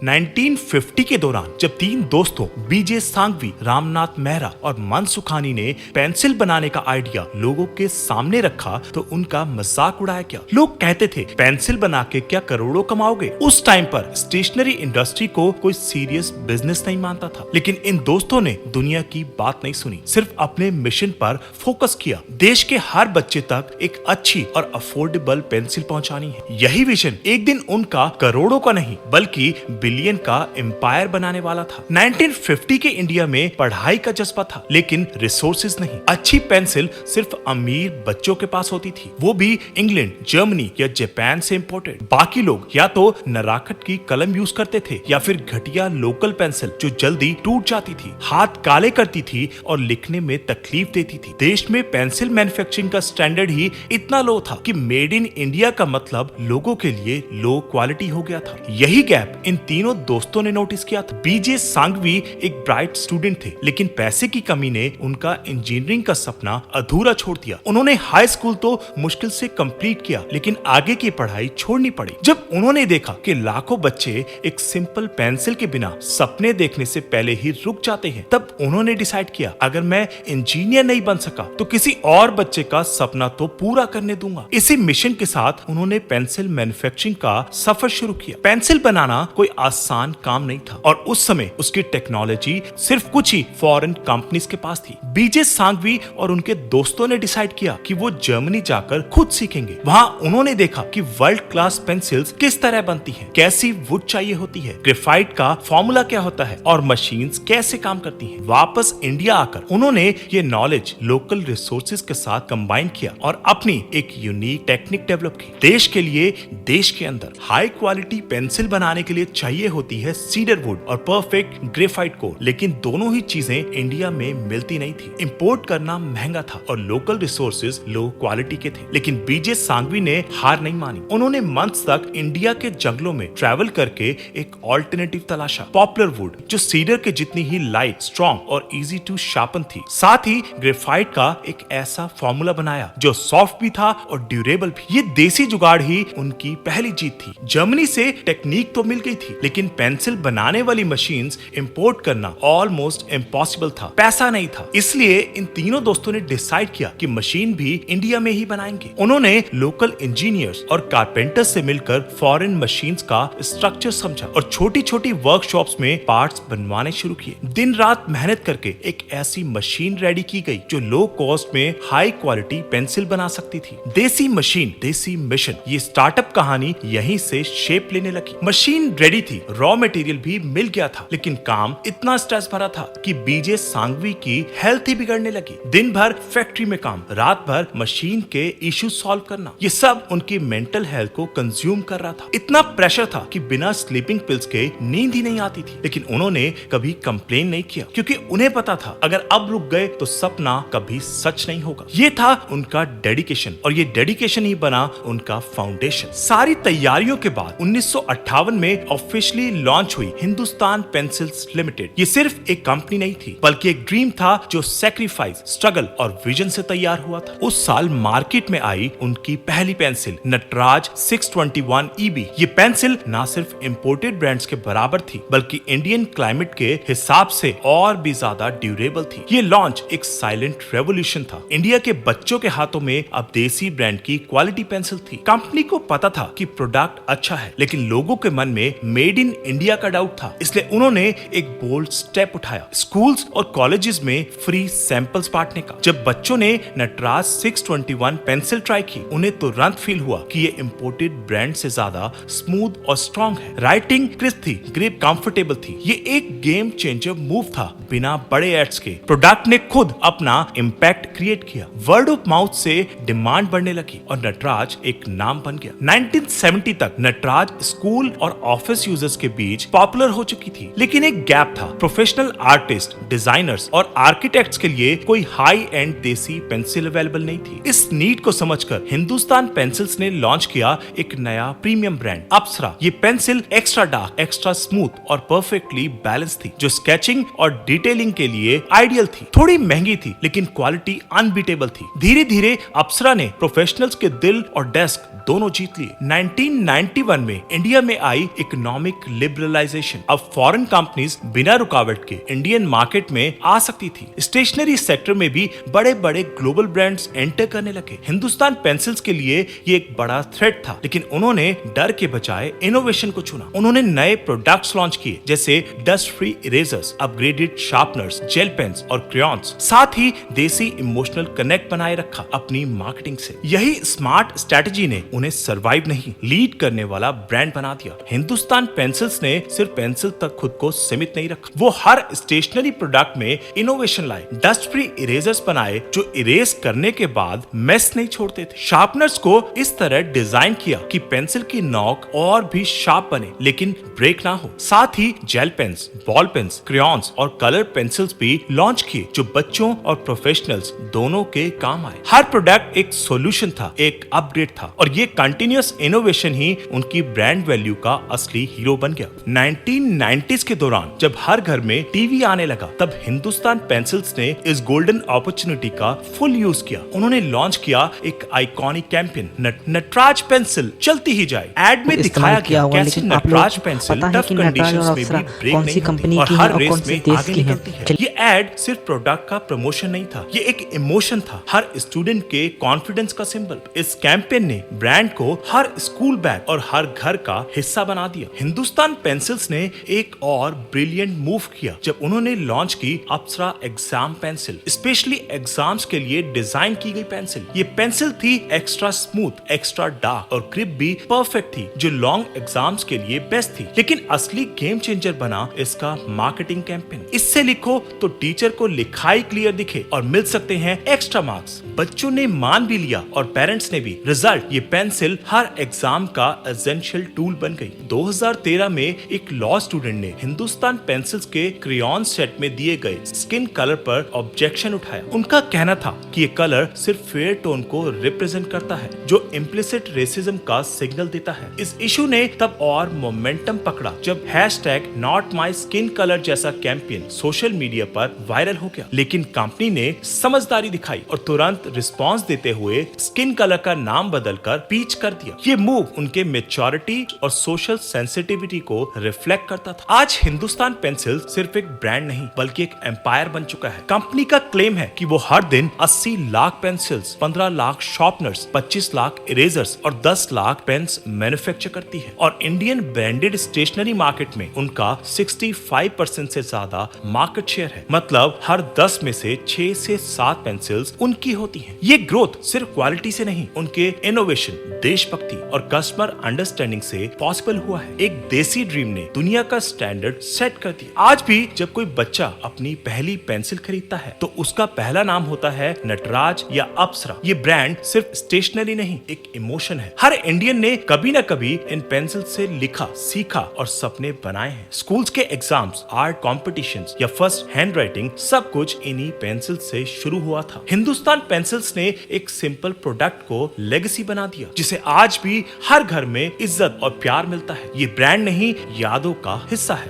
1950 के दौरान जब तीन दोस्तों बीजे सांघवी, रामनाथ मेहरा और मन सुखानी ने पेंसिल बनाने का आइडिया लोगों के सामने रखा तो उनका मजाक उड़ाया गया। लोग कहते थे पेंसिल बना के क्या करोड़ों कमाओगे। उस टाइम पर स्टेशनरी इंडस्ट्री को कोई सीरियस बिजनेस नहीं मानता था, लेकिन इन दोस्तों ने दुनिया की बात नहीं सुनी, सिर्फ अपने मिशन पर फोकस किया। देश के हर बच्चे तक एक अच्छी और अफोर्डेबल पेंसिल पहुंचानी है। यही विजन एक दिन उनका करोड़ों का नहीं बल्कि बिलियन का एम्पायर बनाने वाला था। 1950 के इंडिया में पढ़ाई का जज्बा था लेकिन रिसोर्सेज नहीं। अच्छी पेंसिल सिर्फ अमीर बच्चों के पास होती थी, वो भी इंग्लैंड, जर्मनी या जापान से इंपोर्टेड। बाकी लोग या तो नराकट की कलम यूज करते थे या फिर घटिया लोकल पेंसिल जो जल्दी टूट जाती थी, हाथ काले करती थी और लिखने में तकलीफ देती थी। देश में पेंसिल मैन्युफैक्चरिंग का स्टैंडर्ड ही इतना लो था कि मेड इन इंडिया का मतलब लोगों के लिए लो क्वालिटी हो गया था। यही गैप इन तीनों दोस्तों ने नोटिस किया था। बीजे सांघवी एक ब्राइट स्टूडेंट थे लेकिन पैसे की कमी ने उनका इंजीनियरिंग का सपना अधूरा छोड़ दिया। उन्होंने हाई स्कूल तो मुश्किल से कंप्लीट किया लेकिन आगे की पढ़ाई छोड़नी पड़ी। जब उन्होंने देखा कि लाखों बच्चे एक सिंपल पेंसिल के बिना सपने देखने से पहले ही रुक जाते हैं, तब उन्होंने डिसाइड किया अगर मैं इंजीनियर नहीं बन सका तो किसी और बच्चे का सपना तो पूरा करने दूंगा। इसी मिशन के साथ उन्होंने पेंसिल मैन्युफैक्चरिंग का सफर शुरू किया। पेंसिल बनाना कोई आसान काम नहीं था और उस समय उसकी टेक्नोलॉजी सिर्फ कुछ ही फॉरेन कंपनीज के पास थी। बीजे सांघवी और उनके दोस्तों ने डिसाइड किया कि वो जर्मनी जाकर खुद सीखेंगे। वहां उन्होंने देखा कि वर्ल्ड क्लास पेंसिल्स किस तरह बनती हैं, कैसी वुड चाहिए होती है, ग्रेफाइट का फॉर्मूला क्या होता है और मशीन्स कैसे काम करती हैं। वापस इंडिया आकर उन्होंने ये नॉलेज लोकल रिसोर्सेज के साथ कंबाइन किया और अपनी एक यूनिक टेक्निक डेवलप की। देश के लिए देश के अंदर हाई क्वालिटी पेंसिल बनाने के लिए चाहिए होती है सीडर वुड और परफेक्ट ग्रेफाइट कोर, लेकिन दोनों ही चीजें इंडिया में मिलती नहीं थी। इंपोर्ट करना महंगा था और लोकल रिसोर्सेज लो क्वालिटी के थे। लेकिन बीजे सांघवी ने हार नहीं मानी। उन्होंने मंथ्स तक इंडिया के जंगलों में ट्रैवल करके एक ऑल्टरनेटिव तलाशा, पॉपुलर वुड जो सीडर के जितनी ही लाइट, स्ट्रॉन्ग और इजी टू शार्पन थी। साथ ही ग्रेफाइट का एक ऐसा फॉर्मूला बनाया जो सॉफ्ट भी था और ड्यूरेबल भी। ये देसी जुगाड़ ही उनकी पहली जीत थी। जर्मनी से टेक्निक तो मिल गई थी लेकिन पेंसिल बनाने वाली मशीन्स इंपोर्ट करना ऑलमोस्ट इम्पॉसिबल था, पैसा नहीं था। इसलिए इन तीनों दोस्तों ने डिसाइड किया कि मशीन भी इंडिया में ही बनाएंगे। उन्होंने लोकल इंजीनियर्स और कारपेंटर्स से मिलकर फॉरेन मशीन्स का स्ट्रक्चर समझा और छोटी छोटी वर्कशॉप्स में पार्ट्स बनवाने शुरू किए। दिन रात मेहनत करके एक ऐसी मशीन रेडी की गई जो लो कॉस्ट में हाई क्वालिटी पेंसिल बना सकती थी। देसी मशीन, देसी मिशन, ये स्टार्टअप कहानी यहीं से शेप लेने लगी। मशीन रेडी थी, रॉ मटेरियल भी मिल गया था, लेकिन काम इतना स्ट्रेस भरा था कि बीजे सांघवी की हेल्थ ही बिगड़ने लगी। दिन भर फैक्ट्री में काम, रात भर मशीन के इश्यूज सॉल्व करना, ये सब उनकी मेंटल हेल्थ को कंज्यूम कर रहा था। इतना प्रेशर था कि बिना स्लीपिंग पिल्स के नींद ही नहीं आती थी। लेकिन उन्होंने कभी कंप्लेन नहीं किया क्योंकि उन्हें पता था अगर अब रुक गए तो सपना कभी सच नहीं होगा। ये था उनका डेडिकेशन और ये डेडिकेशन ही बना उनका फाउंडेशन। सारी तैयारियों के बाद 1958 में ऑफिशियली लॉन्च हुई हिंदुस्तान पेंसिल्स लिमिटेड। ये सिर्फ एक कंपनी नहीं थी बल्कि एक ड्रीम था जो सैक्रिफाइस, स्ट्रगल और विजन से तैयार हुआ था। उस साल मार्केट में आई उनकी पहली पेंसिल नटराज 621 EB। ये पेंसिल ना सिर्फ इंपोर्टेड ब्रांड्स के बराबर थी बल्कि इंडियन क्लाइमेट के हिसाब से और भी ज्यादा ड्यूरेबल थी। ये लॉन्च एक साइलेंट रेवोल्यूशन था। इंडिया के बच्चों के हाथों में अब देसी ब्रांड की क्वालिटी पेंसिल थी। कंपनी को पता था कि प्रोडक्ट अच्छा है लेकिन लोगों के मन में मेड इन इंडिया का डाउट था, इसलिए उन्होंने एक बोल्ड स्टेप उठाया, स्कूल्स और कॉलेजेस में फ्री सैंपल्स बांटने का। जब बच्चों ने नटराज 621 पेंसिल ट्राई की, उन्हें तुरंत फील हुआ कि ये इंपोर्टेड ब्रांड से ज्यादा स्मूथ और स्ट्रॉन्ग है। राइटिंग क्रिस्प थी, ग्रिप कंफर्टेबल थी। ये एक गेम चेंजर मूव था बिना बड़े एड्स के। प्रोडक्ट ने खुद अपना इम्पैक्ट क्रिएट किया, वर्ड ऑफ माउथ से डिमांड बढ़ने लगी और नटराज एक नाम बन गया। 1970 तक नटराज स्कूल और ऑफिस यूजर्स के बीच पॉपुलर हो चुकी थी, लेकिन एक गैप था। प्रोफेशनल आर्टिस्ट, डिजाइनर्स और आर्किटेक्ट्स के लिए कोई हाई एंड देसी पेंसिल अवेलेबल नहीं थी। इस नीड को समझकर हिंदुस्तान पेंसिल्स ने लॉन्च किया एक नया प्रीमियम ब्रांड अप्सरा। ये pencil extra dark, extra smooth और परफेक्टली बैलेंस थी जो स्केचिंग और डिटेलिंग के लिए आइडियल थी। थोड़ी महंगी थी लेकिन क्वालिटी अनबीटेबल थी। धीरे धीरे अप्सरा ने प्रोफेशनल्स के दिल और डेस्क दोनों जीत लिए। 1991 में इंडिया में आई इकोनॉमिक इकोनॉमिक लिबरलाइजेशन। अब फॉरेन कंपनीज बिना रुकावट के इंडियन मार्केट में आ सकती थी। स्टेशनरी सेक्टर में भी बड़े बड़े ग्लोबल ब्रांड्स एंटर करने लगे। हिंदुस्तान पेंसिल्स के लिए ये एक बड़ा थ्रेट था, लेकिन उन्होंने डर के बजाय इनोवेशन को चुना। उन्होंने नए प्रोडक्ट्स लॉन्च किए, जैसे dust free erasers, upgraded sharpeners, gel pens और क्रेयॉन्स। साथ ही देसी इमोशनल कनेक्ट बनाए रखा अपनी मार्केटिंग से। यही स्मार्ट स्ट्रेटजी ने उन्हें सर्वाइव नहीं, लीड करने वाला ब्रांड बना दिया। हिंदुस्तान पेंसिल्स ने सिर्फ पेंसिल तक खुद को सीमित नहीं रखा, वो हर स्टेशनरी प्रोडक्ट में इनोवेशन लाए। डस्ट फ्री इरेजर्स बनाए जो इरेज करने के बाद मेस नहीं छोड़ते थे। शार्पनर्स को इस तरह डिजाइन किया कि पेंसिल की नोक और भी शार्प बने, लेकिन ब्रेक ना हो। साथ ही gel pens, ball pens, crayons और कलर पेंसिल्स भी लॉन्च किए जो बच्चों और प्रोफेशनल्स दोनों के काम आए। हर प्रोडक्ट एक सॉल्यूशन था, एक अपग्रेड था, और ये कंटिन्यूअस इनोवेशन ही उनकी ब्रांड वैल्यू का असली हीरो बन गया। 1990s के दौरान जब हर घर में टीवी आने लगा, तब हिंदुस्तान पेंसिल्स ने इस गोल्डन अपॉर्चुनिटी का फुल यूज किया। उन्होंने लॉन्च किया एक आइकॉनिक कैंपेन, नटराज पेंसिल चलती ही जाए। एड में दिखाया गया कैसे नटराज पेंसिल टफ कंडीशंस में भी ब्रेक नहीं होती और हर रेस में आगे निकलती है। ये एड सिर्फ प्रोडक्ट का प्रमोशन नहीं था, ये एक इमोशन था, हर स्टूडेंट के कॉन्फिडेंस का सिंबल। इस कैंपेन ने ब्रांड को हर स्कूल बैग और हर घर का हिस्सा बना दिया। हिंदुस्तान पेंसिल्स ने एक और ब्रिलियंट मूव किया जब उन्होंने लॉन्च की अप्सरा एग्जाम पेंसिल, स्पेशली एग्जाम्स के लिए डिजाइन की गई पेंसिल। ये पेंसिल थी एक्स्ट्रा स्मूथ, एक्स्ट्रा डार्क और ग्रिप भी परफेक्ट थी, जो लॉन्ग एग्जाम्स के लिए बेस्ट थी। लेकिन असली गेम चेंजर बना इसका मार्केटिंग कैंपेन। इससे लिखो तो टीचर को लिखाई क्लियर दिखे और मिल सकते हैं एक्स्ट्रा मार्क्स। बच्चों ने मान भी लिया और पेरेंट्स ने भी। रिजल्ट, ये पेंसिल हर एग्जाम का एसेंशियल टूल बन गई। 2013 में एक लॉ स्टूडेंट ने हिंदुस्तान पेंसिल्स के क्रेयॉन सेट में दिए गए स्किन कलर पर ऑब्जेक्शन उठाया। उनका कहना था कि ये कलर सिर्फ फेयर टोन को रिप्रेजेंट करता है, जो इम्प्लिसिट रेसिज्म का सिग्नल देता है। इस इशू ने तब और मोमेंटम पकड़ा जब #NotMySkinColor जैसा कैंपेन सोशल मीडिया पर वायरल हो गया। लेकिन कंपनी ने समझदारी दिखाई और तुरंत रिस्पांस देते हुए स्किन कलर का नाम बदलकर पीच कर दिया। ये मूव उनके मैच्योरिटी और सोशल सेंसिटिविटी को रिफ्लेक्ट करता था। आज हिंदुस्तान पेंसिल सिर्फ एक ब्रांड नहीं, बल्कि एक एम्पायर बन चुका है। कंपनी का क्लेम है कि वो हर दिन 80 lakh pencils, 15 lakh sharpeners, 25 lakh erasers और 10 लाख पेन्स मैन्युफैक्चर करती है। और इंडियन ब्रांडेड स्टेशनरी मार्केट में उनका 65% से ज्यादा मार्केट शेयर है। मतलब हर 10 में से 6 से 7 पेंसिल्स उनकी होती हैं। ये ग्रोथ सिर्फ क्वालिटी से नहीं, उनके इनोवेशन, देशभक्ति और कस्टमर अंडरस्टैंडिंग से पॉसिबल हुआ है। एक देसी ड्रीम ने दुनिया का स्टैंडर्ड सेट कर दिया। आज भी जब कोई बच्चा अपनी पहली पेंसिल खरीदता है तो उसका पहला नाम होता है नटराज या अप्सरा। ये ब्रांड सिर्फ स्टेशनरी नहीं, एक इमोशन है। हर इंडियन ने कभी न कभी इन पेंसिल से लिखा, सीखा और सपने बनाए हैं। स्कूल्स के एग्जाम्स, आर्ट कॉम्पिटिशन्स या फर्स्ट हैंड राइटिंग, सब कुछ इन्हीं पेंसिल से शुरू हुआ था। हिंदुस्तान पेंसिल्स ने एक सिंपल प्रोडक्ट को लेगेसी बना दिया, जिसे आज भी हर घर में इज्जत और प्यार मिलता है। ये ब्रांड नहीं, यादों का हिस्सा है।